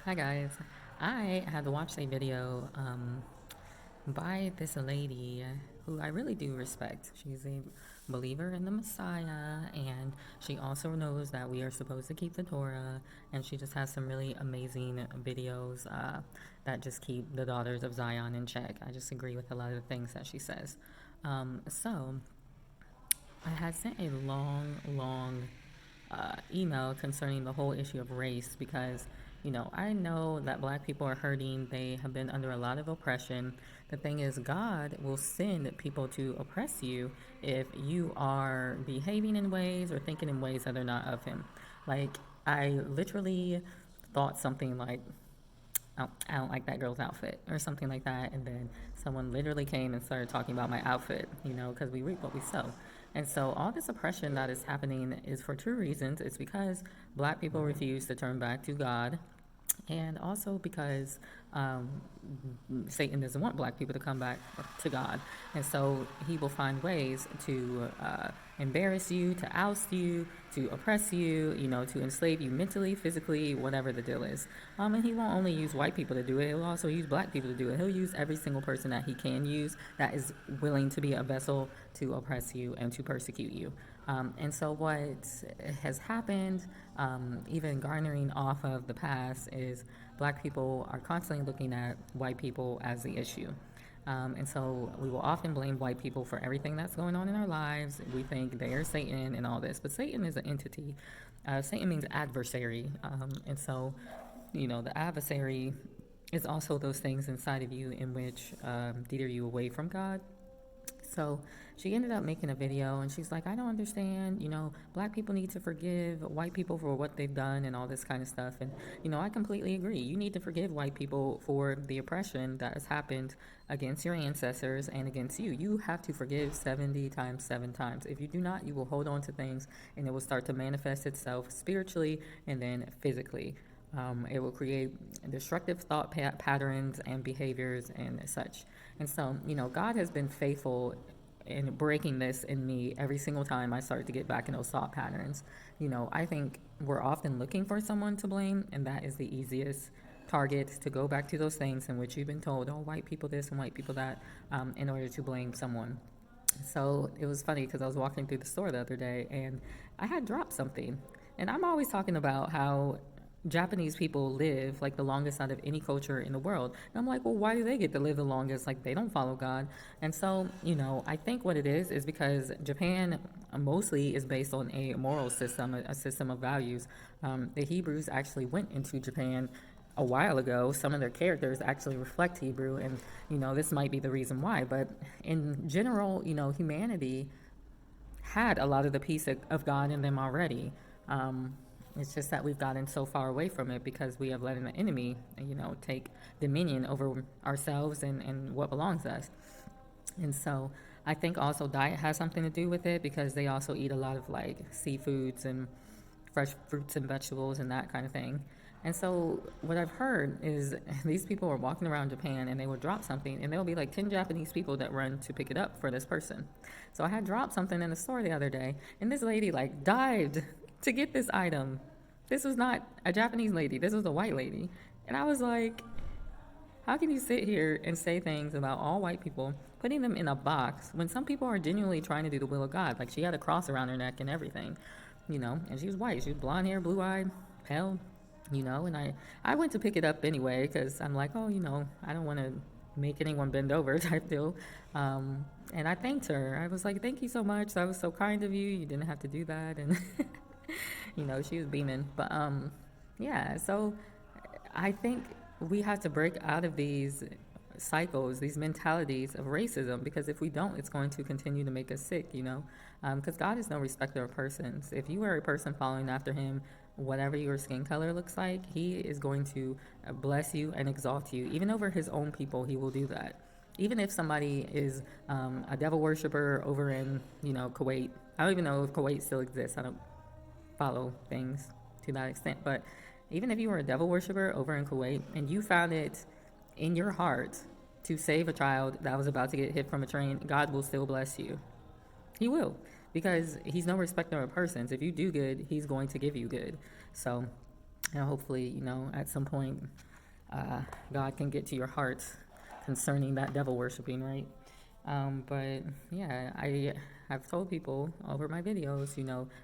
Hi guys. I had watched a video by this lady who I really do respect. She's a believer in the Messiah, and she also knows that we are supposed to keep the Torah, and she just has some really amazing videos that just keep the daughters of Zion in check. I just agree with a lot of the things that she says. So I had sent a long email concerning the whole issue of race because, I know that black people are hurting. They have been under a lot of oppression. The thing is, God will send people to oppress you if you are behaving in ways or thinking in ways that are not of Him. Like, I literally thought something like, I don't like that girl's outfit or something like that. And then someone literally came and started talking about my outfit, because we reap what we sow. And so all this oppression that is happening is for two reasons. It's because black people refuse to turn back to God, and also because um, Satan doesn't want black people to come back to God. And so he will find ways to embarrass you, to oust you, to oppress you, to enslave you mentally, physically, whatever the deal is. And he won't only use white people to do it, he'll also use black people to do it. He'll use every single person that he can use that is willing to be a vessel to oppress you and to persecute you. And so, what has happened, even garnering off of the past, is black people are constantly looking at white people as the issue. And so we will often blame white people for everything that's going on in our lives. We think they are Satan and all this, but Satan is an entity. Satan means adversary. And so, the adversary is also those things inside of you in which deter you away from God. So she ended up making a video and she's like, I don't understand, black people need to forgive white people for what they've done and all this kind of stuff. And, I completely agree. You need to forgive white people for the oppression that has happened against your ancestors and against you. You have to forgive 70 times, 7 times. If you do not, you will hold on to things and it will start to manifest itself spiritually and then physically. It will create destructive thought patterns and behaviors and such. And so, God has been faithful in breaking this in me every single time I start to get back in those thought patterns. I think we're often looking for someone to blame, and that is the easiest target to go back to those things in which you've been told, oh, white people this and white people that, in order to blame someone. So it was funny because I was walking through the store the other day and I had dropped something. And I'm always talking about how Japanese people live like the longest out of any culture in the world. And I'm like, well, why do they get to live the longest? Like, they don't follow God. And so, I think what it is because Japan mostly is based on a moral system, a system of values. The Hebrews actually went into Japan a while ago. Some of their characters actually reflect Hebrew, and this might be the reason why. But in general, humanity had a lot of the peace of God in them already. It's just that we've gotten so far away from it because we have let the enemy, take dominion over ourselves and what belongs to us. And so I think also diet has something to do with it because they also eat a lot of like seafoods and fresh fruits and vegetables and that kind of thing. And so what I've heard is these people are walking around Japan and they will drop something and there'll be like 10 Japanese people that run to pick it up for this person. So I had dropped something in the store the other day and this lady like dived to get this item. This was not a Japanese lady, this was a white lady. And I was like, how can you sit here and say things about all white people, putting them in a box when some people are genuinely trying to do the will of God? Like, she had a cross around her neck and everything, and she was white. She was blonde hair, blue eyed, pale, and I went to pick it up anyway because I'm like, oh, I don't want to make anyone bend over type deal. And I thanked her. I was like, thank you so much. That was so kind of you. You didn't have to do that. And, she was beaming. But yeah, so I think we have to break out of these cycles, these mentalities of racism, because if we don't, it's going to continue to make us sick, because God is no respecter of persons. If you are a person following after Him, whatever your skin color looks like, He is going to bless you and exalt you. Even over His own people, He will do that. Even if somebody is a devil worshiper over in, Kuwait. I don't even know if Kuwait still exists. I don't follow things to that extent. But even if you were a devil worshiper over in Kuwait and you found it in your heart to save a child that was about to get hit from a train, God will still bless you. He will, because He's no respecter of persons. If you do good, He's going to give you good. So And hopefully, at some point, uh, God can get to your heart concerning that devil worshiping, right? But yeah, I've told people over my videos,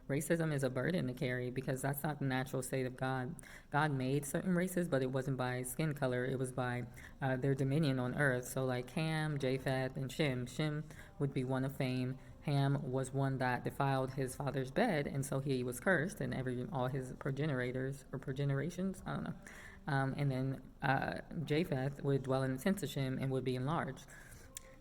racism is a burden to carry because that's not the natural state of God. God made certain races, but it wasn't by skin color, it was by their dominion on earth. So, like Ham, Japheth, and Shem. Shem would be one of fame. Ham was one that defiled his father's bed, and so he was cursed, and all his progenitors or progenerations, I don't know. And then Japheth would dwell in the tents of Shem and would be enlarged.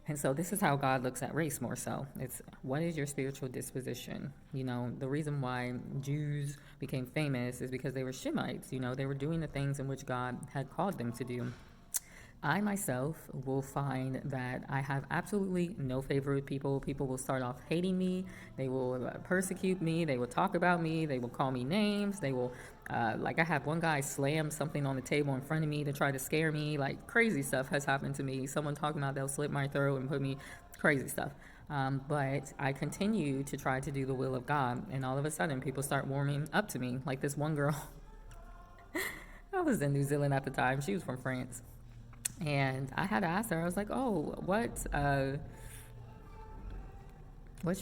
And so this is how God looks at race more so. It's what is your spiritual disposition? The reason why Jews became famous is because they were Shemites. They were doing the things in which God had called them to do. I myself will find that I have absolutely no favor with people. People will start off hating me. They will persecute me. They will talk about me. They will call me names. They will, like I had one guy slam something on the table in front of me to try to scare me. Like crazy stuff has happened to me. Someone talking about they'll slit my throat and put me, crazy stuff. But I continue to try to do the will of God. And all of a sudden people start warming up to me. Like this one girl, I was in New Zealand at the time. She was from France. And I had to ask her, I was like, oh, what's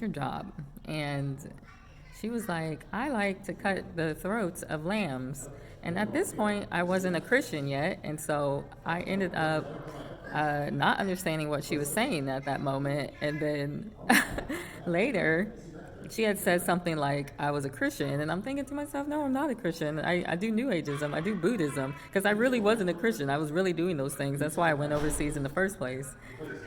your job? And she was like, I like to cut the throats of lambs. And at this point, I wasn't a Christian yet. And so I ended up not understanding what she was saying at that moment. And then later, she had said something like I was a Christian, and I'm thinking to myself, no, I'm not a Christian. I do New Ageism, I do Buddhism, because I really wasn't a Christian. I was really doing those things. That's why I went overseas in the first place.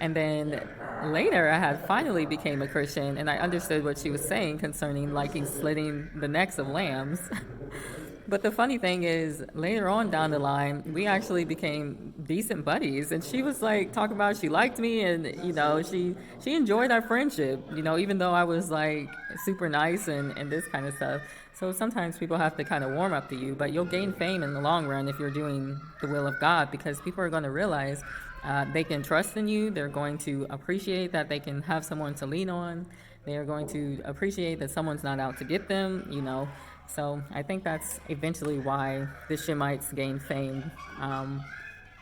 And then later, I had finally became a Christian, and I understood what she was saying concerning liking slitting the necks of lambs. But the funny thing is, later on down the line, we actually became decent buddies. And she was like talking about she liked me, and she enjoyed our friendship. Even though I was like super nice and this kind of stuff. So sometimes people have to kind of warm up to you, but you'll gain fame in the long run if you're doing the will of God, because people are going to realize they can trust in you. They're going to appreciate that they can have someone to lean on. They are going to appreciate that someone's not out to get them. So I think that's eventually why the Shemites gained fame, and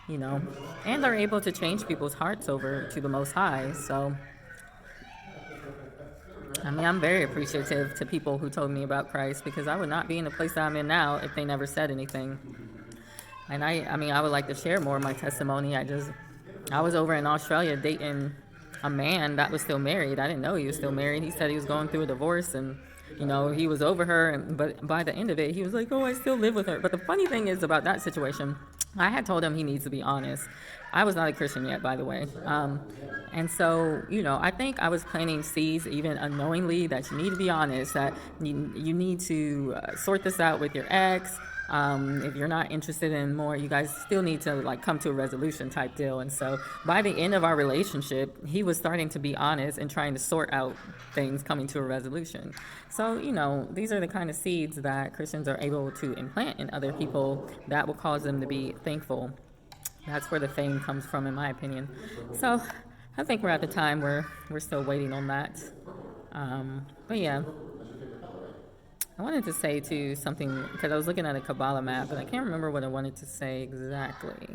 are able to change people's hearts over to the Most High. So, I'm very appreciative to people who told me about Christ, because I would not be in the place that I'm in now if they never said anything. And I would like to share more of my testimony. I was over in Australia dating a man that was still married. I didn't know he was still married. He said he was going through a divorce, and he was over her, but by the end of it, he was like, oh, I still live with her. But the funny thing is about that situation, I had told him he needs to be honest. I was not a Christian yet, by the way. And so, I think I was planting seeds, even unknowingly, that you need to be honest, that you need to sort this out with your ex. If you're not interested in more, you guys still need to come to a resolution type deal. And so by the end of our relationship, he was starting to be honest and trying to sort out things, coming to a resolution. So, these are the kind of seeds that Christians are able to implant in other people that will cause them to be thankful. That's where the fame comes from, in my opinion. So I think we're at the time where we're still waiting on that. But yeah. I wanted to say too something, because I was looking at a Kabbalah map, but I can't remember what I wanted to say exactly.